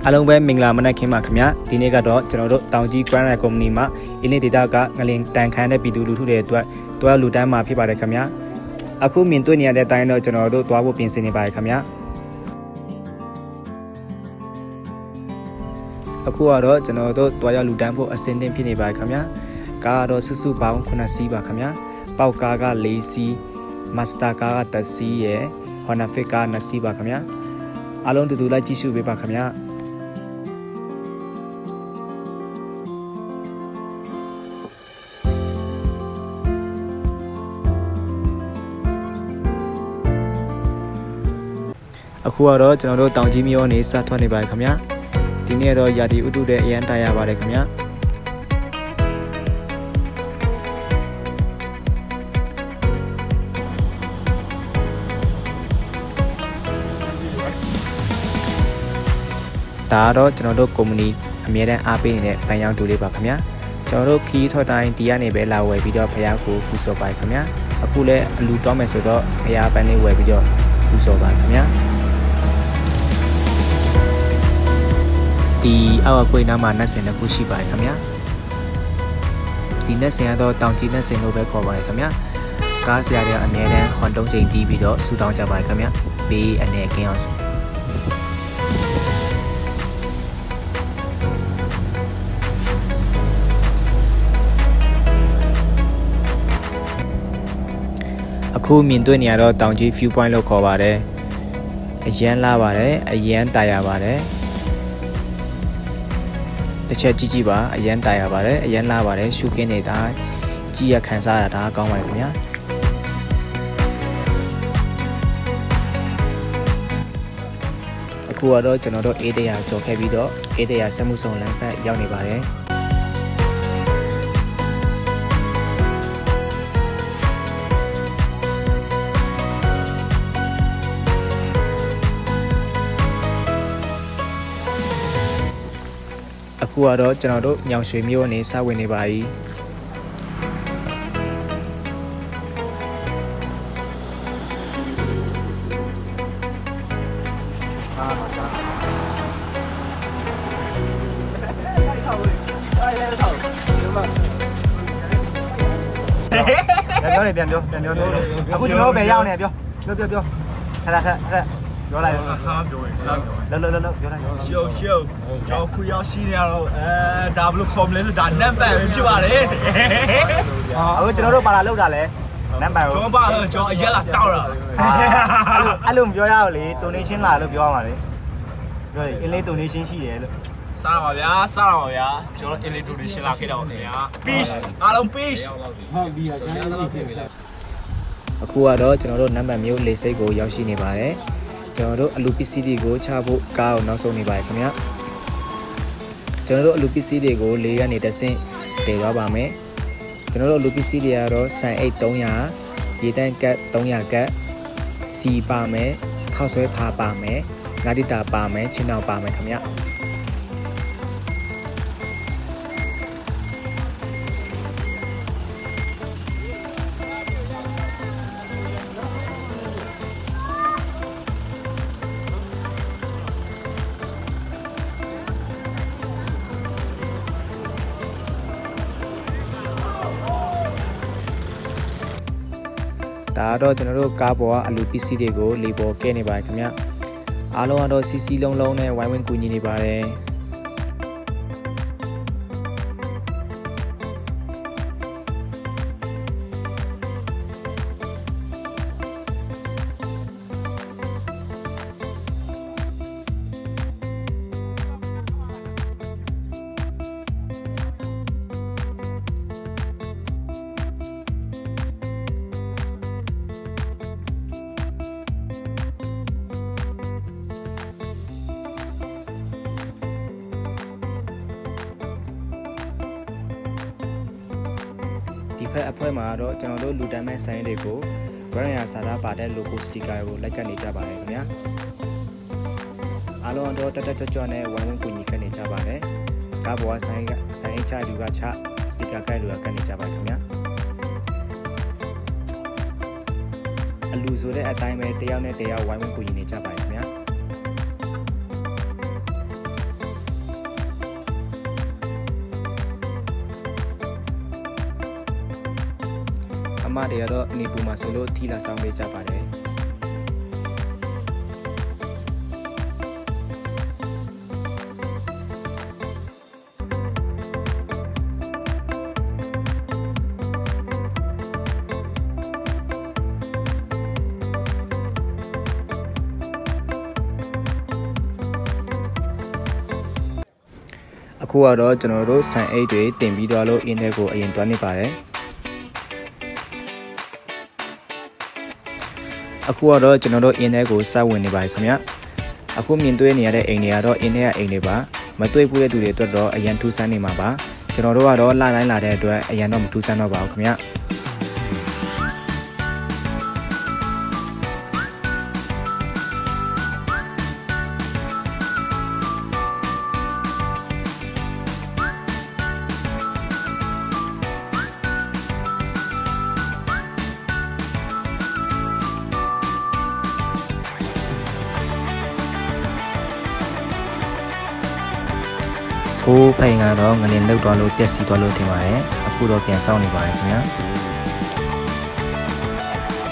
အလုံးပဲမင်္ဂလာမနက်ခင်းပါခင်ဗျာဒီနေ့ကတော့ကျွန်တော်တို့တောင်ကြီး Grand Line Company မှာအင်းနေဒေတာကငလင်တန်ခမ်းတဲ့ပြည်သူလူထုတွေအတွက်တွားလူတန်းမှာဖြစ်ပါတယ်ခင်ဗျာအခုမြင်တွေ့နေရတဲ့အတိုင်းတော့ကျွန်တော်တို့တွားဖို့ပြင်ဆင်နေပါတယ်ခင်ဗျာအခုကတော့ကျွန်တော်တို့တွားရလူတန်းဖို့အစင်းသင့်ဖြစ်နေပါတယ်ခင်ဗျာကားတော့စုစုပေါင်း9စီးပါခင်ဗျာပေါက်ကားက4စီးမတ်စတာကားက10စီးရယ် Honda Fit က2စီးပါခင်ဗျာအားလုံးတူတူလိုက်ကြည့်ရှုပေးပါခင်ဗျာအခုကတော့ကျွန်တော်တို့တောင်ကြီးမြို့နေစထွက်နေပါတယ်ခင်ဗျာဒီနေ့တော့ရာသီဥတုတဲ့အရန်တာရပါတယ်ခင်ဗျာဒါတော့ကျွန်တော်တို့ကုမ္ပဏီအမြဲတမ်းအားပေးနေတဲ့ဗန်ရောက်တူလေးပါခင်ဗျာကျွန်တော်တို့ခီးထွက်တိုင်းဒီကနေပဲလာဝယ်ပြီးတော့ဖရားကိုပူဇော်ပါခင်ဗျာအခုလည်းအလူတော်မယ်ဆိုတော့ဖရားပန်းလေးဝယ်ပြီးတော့ပူဇော်ပါခင်ဗျာဒီအောက်အကွေးနားမှာနတ်စင်တစ်ခုရှိပါတယ်ခင်ဗျာဒီနတ်စင်ကတော့တောင်ကြီးနတ်စင်လို့ပဲခေါ်ပါတယ်ခင်ဗျာကားဆရာတွေအမြဲတမ်းဟွန်တုံးချိန်တီးပြီးတော့ဆူတောင်းကြပါတယ်ခင်ဗျာဘေးအနေကင်းအောင်အခုမြင်တွေ့နေရတော့တောင်ကြီး view point လို့ခေါ်ပါတယ်အရန်လာပါတယ်အရန်တာရပါတယ်တစ်ချက်ကြည့်ကြည့်ပါအရန်တာရပါတယ်အရန်လာပါတယ်ရှုခင်းနေတာကြည့်ရခံစားရတာကောင်းပါတယ်ခင်ဗျာအခုကတော့ကျွန်တော်တို့အေးတရာကြော်ခဲ့ပြီးတော့အေးတရာစက်မှုဆောင်လမ်းဘက်ရောက်နေပါတယ်အခုကတော့ကျွန်တော်တို့ညောင်ရွှေမြို့ကနေစဝင်နေပါပြီပြန်ပြောအခုကျွန်တော်တို့ပဲရောက်နေပြောခဏပြောလိုက်ခါပြောရင်လောက်ပြောလိုက်ရှုပ်ကျွန်တော်ခုရောက်ရှိနေရတော့ဒါဘလို့ခေါ်မလဲဆိုဒါနံပါတ်ပဲဖြစ်ပါတယ်အခုကျွန်တော်တို့ပါလာလောက်တာလဲနံပါတ်ကျွန်တော်ပါတော့ကျွန်တော်အရက်လာတောက်တာအဲ့လိုမပြောရဘူးလေ donation လာလို့ပြောရမှာလေပြောရင်အင်းလေး donation ရှိတယ်လို့စားပါဗျာကျွန်တော်အင်းလေး donation လာခဲ့တာပါဗျာ peace အားလုံး peace ဟုတ်ပြီကျွန်တော်ဖြစ်ပြီလားအခုကတော့ကျွန်တော်တို့နံပါတ်မျိုးလေးစိတ်ကိုရောက်ရှိနေပါတယ်ကျွန်တော်တို့အလူပစ္စည်းတွေကိုချဖို့ကားကိုနောက်ဆုံးနေပါတယ်ခင်ဗျာကျွန်တော်တို့အလူပစ္စည်းတွေကိုလေးကနေတဆင့်တည်သွားပါမယ်ကျွန်တော်တို့အလူပစ္စည်းတွေကတော့ဆန်အိတ်300ရေတန်းကတ်300ကတ်စီပါမယ်ခောက်ဆွဲဖာပါမယ်ငါးတိတာပါမယ်ချင်းတောင်ပါမယ်ခင်ဗျာဒါတော့ကျွန်တော်တို့ကားပေါ်ကအလူပစ္စည်းတွေကိုလေပေါ်ကဲနေပါတယ်ခင်ဗျအားလုံးကတော့စီစီလုံးလုံးနဲ့ဝိုင်းဝန်းကူညီနေပါတယ်ဒီဖက်အဖွဲမှာတော့ကျွန်တော်တို့လူတန်းမဲ့ဆိုင်တွေကို Grand Line စာသားပါတဲ့ logo sticker ကိုလိုက်ကပ်နေကြပါတယ်ခင်ဗျာအားလုံးတော့တက်ကြွနဲ့ဝိုင်းဝန်းကူညီကပ်နေကြပါတယ်ကားပေါ်ဆိုင်ချလူကချ sticker ကပ်လူကပ်နေကြပါခင်ဗျာအလူဆိုတဲ့အတိုင်းပဲတယောက်နဲ့တယောက်ဝိုင်းဝန်းကူညီနေကြပါခင်ဗျာ မတွေကတော့အနေပူမှာဆိုလို့ထီလာဆောင်ပေးကြပါတယ်အခုကတော့ကျွန်တော်တို့ဆန်အိတ်တွေတင်ပြီးတော့လို့အင်းထဲကိုအရင်တွားနေပါတယ်အခုကတော့ကျွန်တော်တို့အင်းထဲကိုစဝင်နေပါတယ်ခင်ဗျအခုမြင်တွေ့နေရတဲ့အိမ်တွေကတော့အင်းထဲကအိမ်တွေပါမတွေ့ဘူးတဲ့သူတွေအတွက်တော့အရင်ထူးဆန်းနေမှာပါကျွန်တော်တို့ကတော့လာတိုင်းလာတဲ့အတွက်အရင်တော့မထူးဆန်းတော့ပါဘူးခင်ဗျဟိုးဖိုင်ကတော့ငလင်လောက်သွားလို့တက်စီသွားလို့ထင်ပါတယ်အခုတော့ပြန်ဆောင်းနေပါတယ်ခင်ဗျာ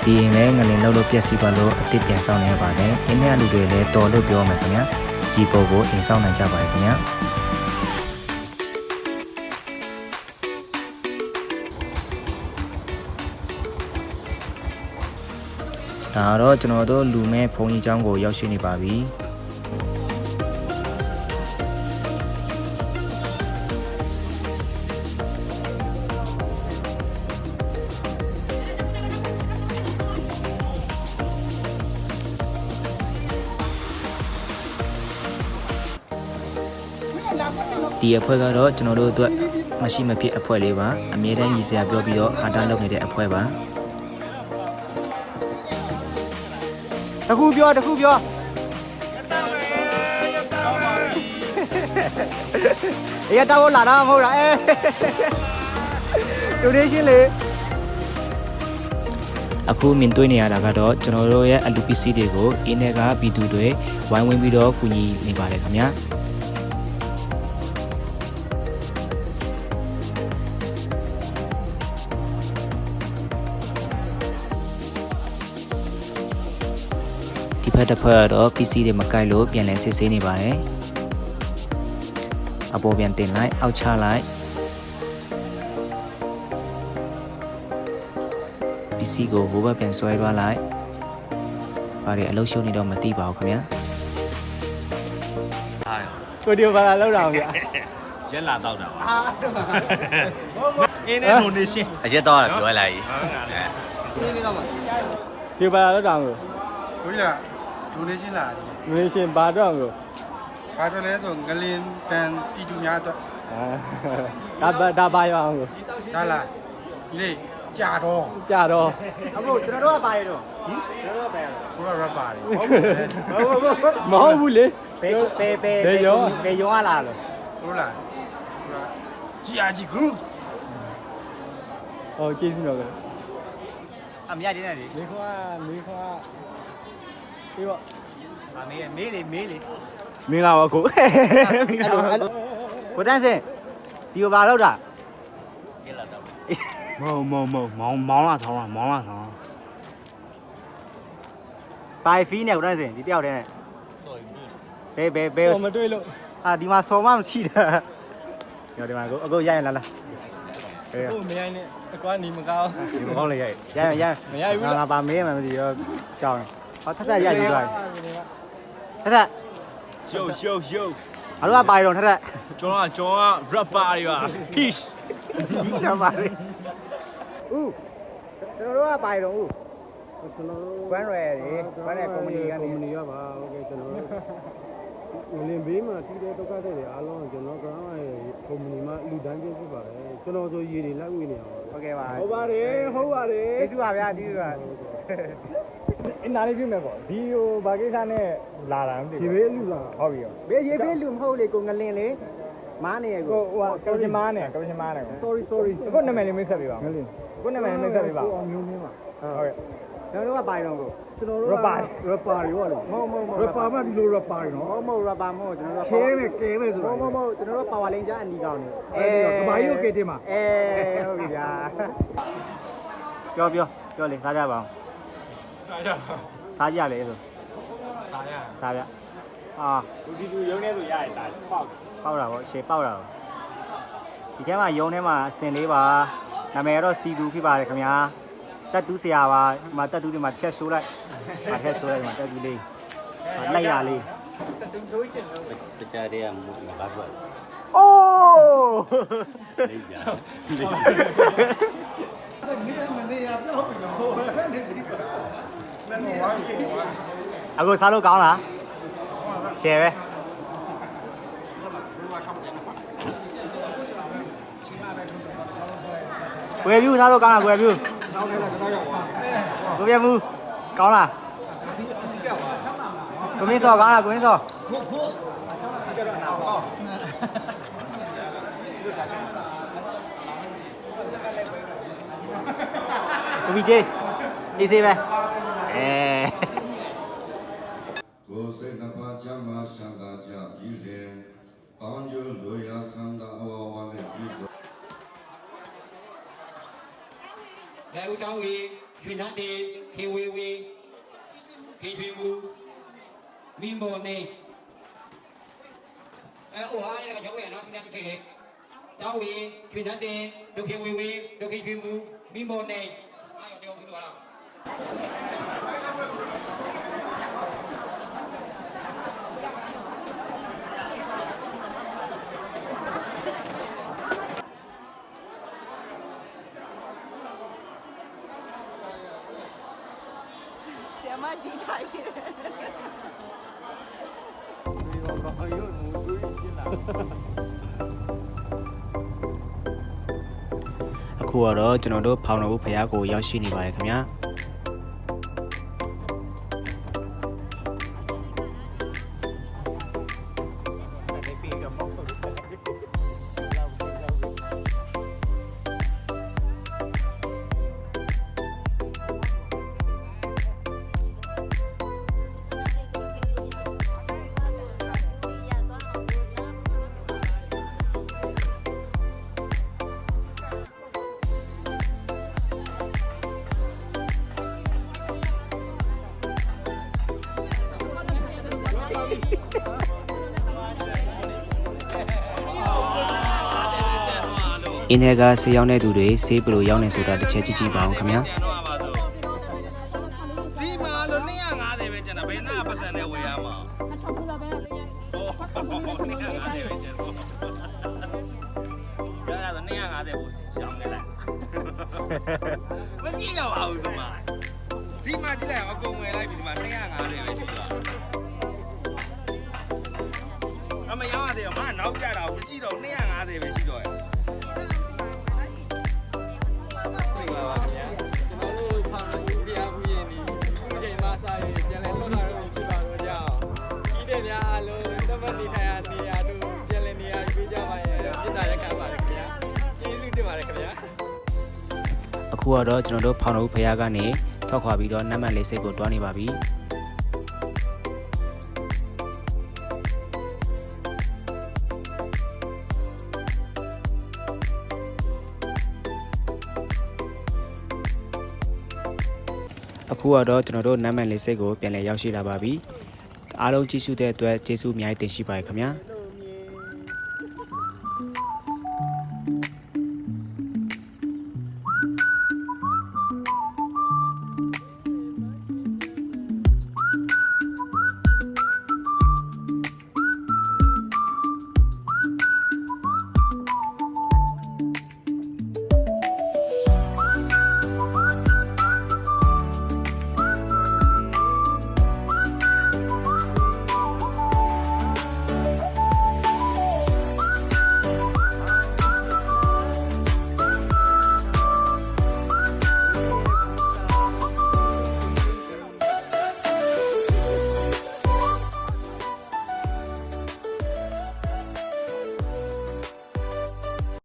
ဒီရင်လည်းငလင်လောက်လို့ပြက်စီသွားလို့အစ်စ်ပြန်ဆောင်းနေရပါတယ်အင်းထဲလူတွေလည်းတော်လို့ပြောမယ်ခင်ဗျာဒီပုံကိုအိမ်ဆောင်းနိုင်ကြပါတယ်ခင်ဗျာဒါတော့ကျွန်တော်တို့လူမဲ့ဘုံကြီးเจ้าကိုရောက်ရှိနေပါပြီဒီအဖွဲ့ကတော့ကျွန်တော်တို့အတွက်မရှိမဖြစ်အဖွဲ့လေးပါအမြဲတမ်းရည်စရာပြောပြီးတော့ဟာတာလုပ်နေတဲ့အဖွဲ့ပါတခုပြောအေးတော့လာတော့မဟုတ်တာdonation လေအခုမြင်တွေ့နေရတာကတော့ကျွန်တော်တို့ရဲ့အလူပစ္စည်းတွေကိုအင်းထဲကပြည်သူတွေဝိုင်းဝန်းပြီးတော့ကူညီနေပါတယ်ခင်ဗျာဒီဖက်တစ်ဖက်တော့ PC တွေမကိုက်လို့ပြန်လဲစစ်ဆေးနေပါတယ်အပေါ်ပြန်တင်လိုက်အောက်ချလိုက် PC ကိုဟိုဘက်ပြန်ဆွဲသွားလိုက်ဘာတွေအလုပ်ရှုပ်နေတော့မသိပါဘူးခင်ဗျာကိုဒီဘာလာလောက်တာဗျာရက်လာတော့တာပါအင်းနဲ့ donation အရက်တော့ပြောလိုက်ကြီးနေတော့မှာဒီဘာလာလောက်တာကိုကိုကြီးလား donation လာတယ် donation ဘာတော့ကိုဘာတော့လဲဆိုငလင်ကန်ပြည်သူများတော့ဒါဘာရောအောင်ကိုဒါလားဒီလေကြာတော့အခုကျွန်တော်တို့ကပါရတော့ကျွန်တော်တို့ကပါရတော့ကိုရပါတယ်မဟုတ်ဘူးလေဘယ်ရောကလာလို့ဟုတ်လားGRG group ဟောကျေးဇူးတော်ပဲအမြတ်တင်းနေလေမေခွာပြီးပေါ့မေးလေမင်္ဂလာပါကိုကိုတန်းစင်ဒီကိုဘာလုပ်တာရက်လာတော့မောင်းလာထောင်းပိုင်ဖီးနဲ့ကိုတန်းစင်ဒီတယောက်တည်းနဲ့ဘယ်ဆော်မတွေ့လို့ဒီမှာဆော်မမရှိတာညဒီမှာအခုရိုက်လာအခုမရိုက်နဲ့အကွာနေမကောင်းဒီမကောင်းလေရိုက်မရိုက်ဘူးငါပါမေးမှမသိရောကြောင်းဟောထက်ရိုက်ပြီးသွားထက်ရှုပ်အားလုံးကပါတော့ထက်ကျွန်တော်က rapper တွေပါ peace ရပါတယ်ဦးကျွန်တော်တို့ကပါတော့ဦးကျွန်တော်တို့ဘန်းရွယ်ကုမ္ပဏီကနေကပါโอเคကျွန်တော်တို့ငလင်ဘေးမှာတီးတဲ့ဒုက္ခတွေအားလုံးကျွန်တော်ကကုမ္ပဏီမှာလူတန်းချင်းဖြစ်ပါတယ်ကျွန်တော်ဆိုရေတွေလိုက်ဝေးနေအောင်ဟုတ်ကဲ့ပါဟုတ်ပါတယ်ကျေးဇူးပါဗျာကျေးဇူးပါအင်းနားလေးပြမယ်ပေါ့ဒီဟိုဘာကိစ္စနဲ့လာတာမသိဘူးရေဘေးလူလာဟုတ်ပြီရောဘေးရေဘေးလူမဟုတ်လေကိုငလင်လေမားနေရကိုဟိုကကပ္ပမားနေsorry ကိုနာမည်လေးမိတ်ဆက်ပေးပါငလင်ကိုနာမည်လေးမိတ်ဆက်ပေးပါအမျိုးမျိုးပါဟုတ်ကဲ့ကျွန်တော်တို့ကပိုင်တော့ကိုကျွန်တော်တို့ rapper တွေပေါ့လေမဟုတ် rapper မှဒီလို rapper တွေနော်မဟုတ် rapper မဟုတ်ကျွန်တော်တို့ခဲမယ်ဆိုတော့မဟုတ်ကျွန်တော်တို့ power ranger အနီကောင်နေကဘာကြီးကိုကေတင်မှာဟုတ်ပြီဗျာ ပြောလေစားကြပါအောင်စားကြလေဆိုစားရဒီရုံထဲဆိုရတယ်ဒါပေါက်တာပေါ့ရှေ့ပေါက်တာပေါ့ဒီထဲမှာရုံထဲမှာအစင်လေးပါနာမည်ကတော့စီတူဖြစ်ပါတယ်ခင်ဗျာတက်တူးဆရာပါဒီမှာတက်တူးတွေမှာချက်ရှိုးလိုက်ထက်ရှိုးလိုက်ဒီမှာတက်တူးလေးလိုက်ရလေး တကြတဲ့ကဘာကွာ အိုး လေးပြအခုစားလို့ကောင်းလားရှယ်ပဲကိုရပြူစားလို့ကောင်းလားကိုရပြူကိုရပြူကောင်းလားကိုမင်းစောကောင်းလားကိုမင်းစောကိုဗီဂျေဒီစီပဲကိုယ်စိတ်နှပါချမ်းသာရှမ်းသာကြပြီးလင်ပေါင်းကျိုးလိုရာဆန္ဒအဝဝနဲ့ပြီးတော့ လဲဦးတောင်းဝေရွှေနတ်တေခေဝေဝေခေရွှေမူမိမောနေအိုဟာလည်းကြောက်ရနော်ဒီနေ့ခေလေတောင်းဝေရွှေနတ်တေဒုခေဝေဝေဒုခေရွှေမူမိမောနေအားရောပြောပြီးတော့လား အခုကတော့ကျွန်တော်တို့ဖောင်တော်ဘုရားကိုရောက်ရှိနေပါတယ်ခင်ဗျာအင်းထဲကဆေးရောက်တဲ့သူတွေဆေးဘယ်လိုရောက်နေဆိုတာတစ်ချက်ကြည့်ကြည့်ပါအောင်ခင်ဗျာဒီမှာလို့250ပဲကျန်တာဘယ်နာပတ်စံနဲ့ဝယ်ရမှာ250ပဲကျန်တော့ရတာ250ဘူးရှောင်းနေလိုက်မကြည့်တော့ပါဘူးဒီမှာကြည့်လိုက်အကုန်ဝယ်လိုက်ပြီဒီမှာ250ပဲရှိတော့အမရောင်းရတယ်မနောက်ကြတာမကြည့်တော့250ပဲရှိတော့ရအခုကတော့ကျွန်တော်တို့ဖောင်တော်ဘုရားကနေထောက်ခွာပြီးတော့နတ်မန်လေးစိတ်ကိုတွားနေပါပြီအခုကတော့ကျွန်တော်တို့နတ်မန်လေးစိတ်ကိုပြန်လည်ရောက်ရှိလာပါပြီအားလုံးကြည့်ရှုတဲ့အတွက်ကျေးဇူးအများကြီးတင်ရှိပါတယ်ခင်ဗျာ